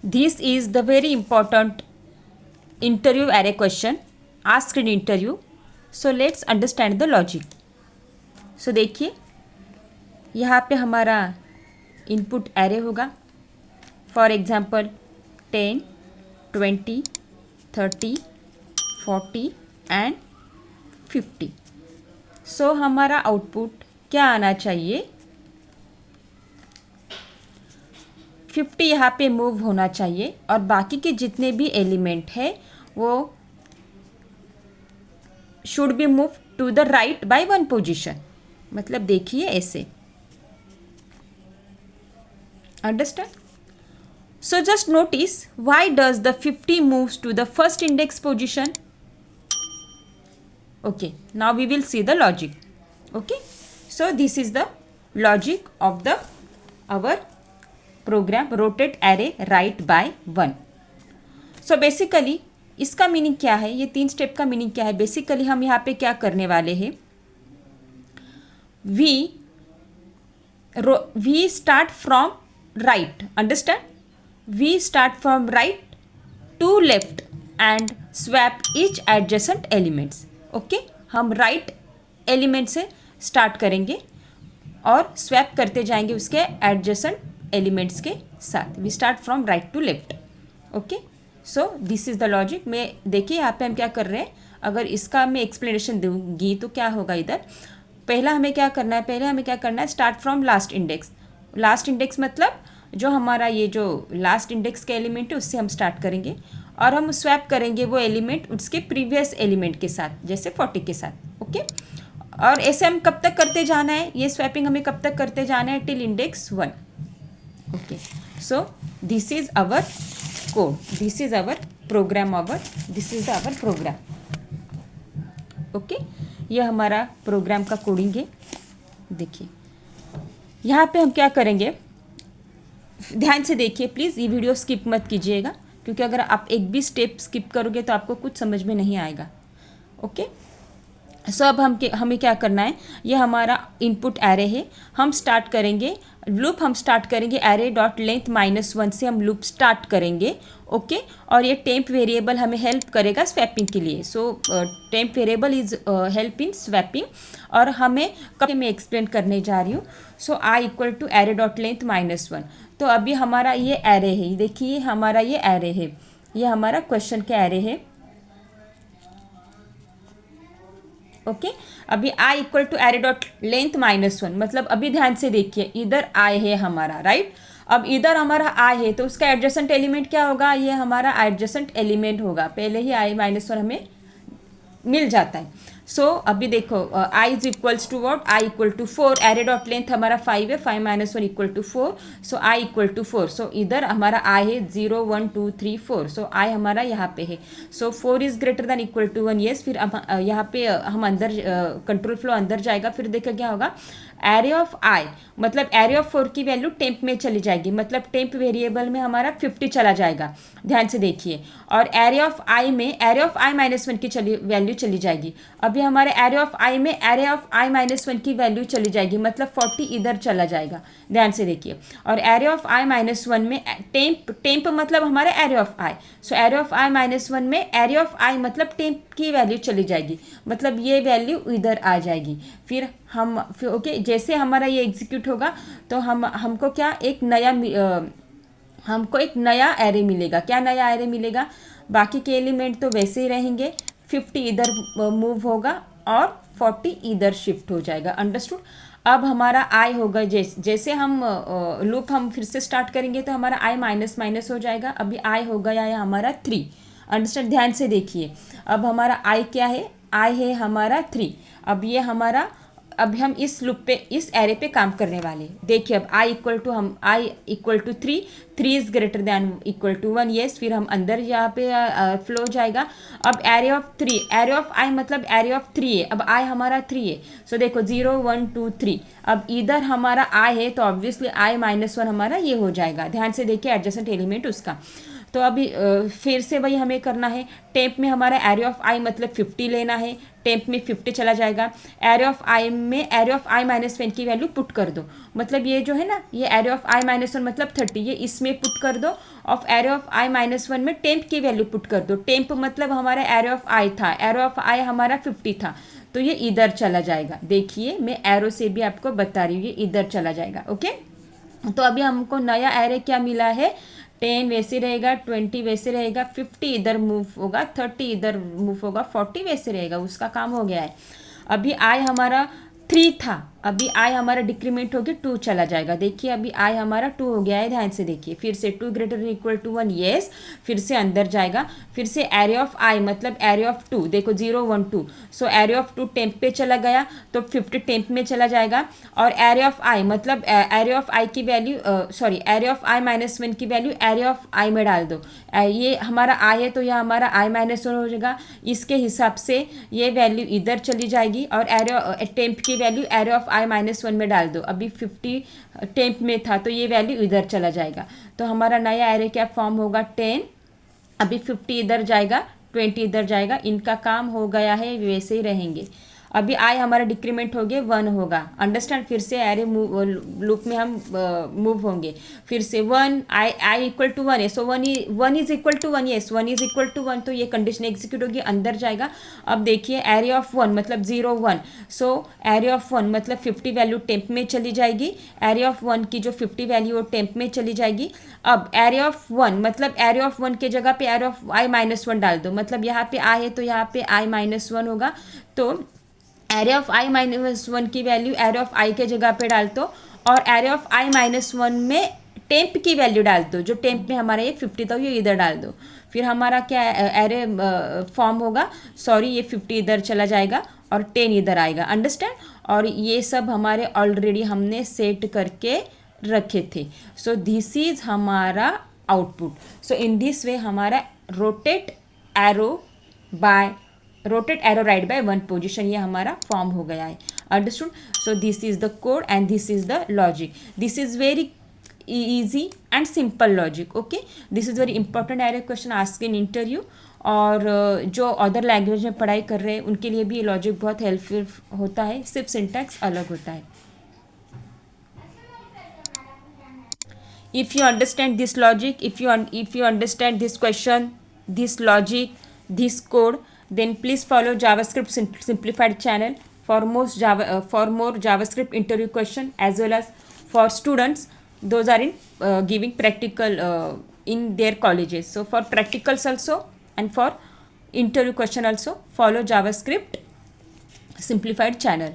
This is the very important interview array question asked in interview. So let's understand the logic. So देखिए यहाँ पे हमारा input array होगा. For example 10, 20, 30, 40 and 50. सो हमारा output क्या आना चाहिए? 50 यहाँ पे मूव होना चाहिए और बाकी के जितने भी एलिमेंट है वो should be move to the right by 1 position. मतलब देखिए ऐसे. Understand? So just notice why does the 50 moves to the first index position? Okay, now we will see the logic. Okay, so this is the logic of the our program rotate array right by 1. So basically इसका meaning क्या है? ये 3 step का meaning क्या है? Basically हम यहाँ पे क्या करने वाले हैं? we start from right. Understand? We start from right to left and swap each adjacent elements. Okay, हम right element से start करेंगे और swap करते जाएंगे उसके adjacent elements के साथ. We start from right to left. Okay, so this is the logic. मैं देखिए यहाँ पे हम क्या कर रहे हैं. अगर इसका मैं explanation दूंगी तो क्या होगा इधर. पहला हमें क्या करना है? पहले हमें क्या करना है? Start from last index. Last index मतलब जो हमारा ये जो लास्ट इंडेक्स के एलिमेंट है उससे हम स्टार्ट करेंगे और हम स्वैप करेंगे वो एलिमेंट उसके प्रीवियस एलिमेंट के साथ, जैसे 40 के साथ. ओके, और ऐसे हम कब तक करते जाना है? ये स्वैपिंग हमें कब तक करते जाना है? Till index 1. Okay, so this is our code, this is our program, this is our program. Okay, ये हमारा प्रोग्राम का कोडिंग है. देखिए यहाँ पे हम क्या करेंगे, ध्यान से देखिए प्लीज़. ये वीडियो स्किप मत कीजिएगा क्योंकि अगर आप एक भी स्टेप स्किप करोगे तो आपको कुछ समझ में नहीं आएगा. ओके, सो अब हमें क्या करना है? ये हमारा इनपुट एरे है. हम स्टार्ट करेंगे लूप, हम स्टार्ट करेंगे एरे डॉट लेंथ -1 से हम लूप स्टार्ट करेंगे. ओके, और ये टेम्प वेरिएबल हमें हेल्प करेगा स्वैपिंग के लिए. So temp variable is help in swapping. और हमें कब मैं एक्सप्लेन करने जा रही हूँ. So I equal to array dot length -1. तो अभी हमारा ये एरे है. देखिए हमारा ये एरे है, ये हमारा क्वेश्चन का एरे है. ओके, अभी I equal to array dot length -1 मतलब अभी ध्यान से देखिए इधर आई है हमारा, राइट. अब इधर हमारा आई है तो उसका एडजेसेंट एलिमेंट क्या होगा? ये हमारा एडजेसेंट एलिमेंट होगा. पहले ही आई -1 हमें मिल जाता है. सो अभी देखो I is equals to what? I equal to 4. Array dot length हमारा 5 है, 5 - 1 equal to 4. So I equal to 4. So इधर हमारा आई है 0 1 2 3 4. सो आई हमारा यहाँ पे है. So 4 is greater than equal to 1. Yes, फिर यहाँ पे हम अंदर कंट्रोल फ्लो अंदर जाएगा. फिर देखा क्या होगा? एरे ऑफ आई मतलब एरे ऑफ 4 की वैल्यू टेम्प में चली जाएगी. मतलब टेम्प वेरिएबल में हमारा 50 चला जाएगा. ध्यान से देखिए. और एरे ऑफ आई में एरे ऑफ आई -1 की वैल्यू चली जाएगी. अभी हमारे एरे ऑफ आई में एरे ऑफ आई -1 की वैल्यू चली जाएगी. मतलब 40 इधर चला जाएगा. ध्यान से देखिए. और एरे ऑफ आई -1 में टेम्प मतलब हमारे array of I. So array of I -1 में एरे ऑफ आई मतलब टेम्प की वैल्यू चली जाएगी. मतलब ये वैल्यू इधर आ जाएगी. फिर ओके, जैसे हमारा ये एग्जीक्यूट होगा तो हमको क्या हमको एक नया एरे मिलेगा. क्या नया एरे मिलेगा? बाकी के एलिमेंट तो वैसे ही रहेंगे. 50 इधर मूव होगा और 40 इधर शिफ्ट हो जाएगा. अंडरस्टूड? अब हमारा आई होगा जैसे हम लूप हम फिर से स्टार्ट करेंगे तो हमारा आई माइनस माइनस हो जाएगा. अभी आई हो गया है हमारा 3. अंडरस्टैंड? ध्यान से देखिए. अब हमारा आई क्या है? आई है हमारा 3. अब ये हमारा अभी हम इस लूप पे इस एरे पे काम करने वाले. देखिए अब I equal to 3. 3 is greater than equal to 1. Yes, फिर हम अंदर यहाँ पे फ्लो जाएगा. अब array of 3, array of I मतलब एरे ऑफ 3 है. अब आई हमारा 3 है. सो देखो 0 1 2 3. अब इधर हमारा आई है तो ऑब्वियसली आई -1 हमारा ये हो जाएगा. ध्यान से देखिए एडजेसेंट एलिमेंट उसका. तो अभी फिर से वही हमें करना है। टेम्प में हमारा एरिया ऑफ आई मतलब 50 लेना है, टेम्प में 50 चला जाएगा। एरिया ऑफ आई में area of I minus one की वैल्यू पुट कर दो, मतलब ये जो है ना, ये area of I minus one मतलब 30, ये इसमें पुट कर दो। Of area of I minus one में टेम्प की वैल्यू पुट कर दो। टेम्प मतलब हमारा एरिया ऑफ आई था, एरिया ऑफ आई हमारा 50 था, तो ये इधर चला जाएगा। देखिए मैं एरो से भी आपको बता रही हूँ, ये इधर चला जाएगा। ओके, तो अभी हमको नया एरे क्या मिला है, 10 वैसे रहेगा, 20 वैसे रहेगा, 50 इधर मूव होगा, 30 इधर मूव होगा, 40 वैसे रहेगा, उसका काम हो गया है। अभी आई हमारा 3 था, अभी आई हमारा डिक्रीमेंट होकर 2 चला जाएगा। देखिए अभी आई हमारा 2 हो गया है, ध्यान से देखिए। फिर से 2 ग्रेटर इक्वल टू 1, येस, फिर से अंदर जाएगा। फिर से एरिया ऑफ आई मतलब एरिया ऑफ 2, देखो 0 1 2, सो एरिया ऑफ 2 टेम्प पे चला गया, तो 50 टेम्प में चला जाएगा। और एरिया ऑफ आई मतलब एरिया ऑफ आई की value, sorry area of I minus one की वैल्यू एरिया ऑफ आई में डाल दो। ये हमारा आई है तो यह हमारा आई माइनस वन हो जाएगा, इसके हिसाब से ये वैल्यू इधर चली जाएगी। और एरिया टेम्प की value area of I minus one में डाल दो। अभी 50 टेम्प में था तो ये वैल्यू इधर चला जाएगा, तो हमारा नया एरे क्या फॉर्म होगा, 10। अभी 50 इधर जाएगा, 20 इधर जाएगा, इनका काम हो गया है, वैसे ही रहेंगे। अभी आई हमारा डिक्रीमेंट हो गया, 1 होगा, अंडरस्टैंड। फिर से एरे लूप में हम मूव होंगे। फिर से 1, आई इक्वल टू 1 है, so 1 is equal to 1, yes 1 is equal to 1, तो ये कंडीशन एग्जीक्यूट होगी, अंदर जाएगा। अब देखिए एरिया ऑफ 1 मतलब 0 1, सो एरिया ऑफ 1 मतलब 50 वैल्यू टेम्प में चली जाएगी। एरिया ऑफ 1 की जो 50 वैल्यू वो टेम्प में चली जाएगी। अब एरिया ऑफ 1 मतलब एरिया ऑफ 1 के जगह पे area of I minus one डाल दो, मतलब यहाँ पे आई है तो यहाँ पे आई माइनस वन होगा। तो area of I minus one की वैल्यू एरिया ऑफ आई के जगह पे डाल दो, और area of I minus one में टेम्प की वैल्यू डाल दो, जो टेम्प में हमारा ये 50 था ये इधर डाल दो। फिर हमारा क्या एरे फॉर्म होगा, सॉरी ये 50 इधर चला जाएगा और 10 इधर आएगा, अंडरस्टैंड। और ये सब हमारे ऑलरेडी हमने सेट करके रखे थे। सो दिस इज हमारा output. So in this way हमारा rotate array right by one position ये हमारा फॉर्म हो गया है, understood. So this is the code and this is the logic. This is very easy and simple logic, okay, this is very important direct question asked in interview। और जो other language में पढ़ाई कर रहे हैं उनके लिए भी ये लॉजिक बहुत हेल्पफुल होता है, सिर्फ सिंटैक्स अलग होता है। if you understand this logic, if you understand this question, this logic, this code, then please follow JavaScript simplified channel for more JavaScript interview question, as well as for students those are in giving practical in their colleges. So for practicals also and for interview question also follow JavaScript simplified channel.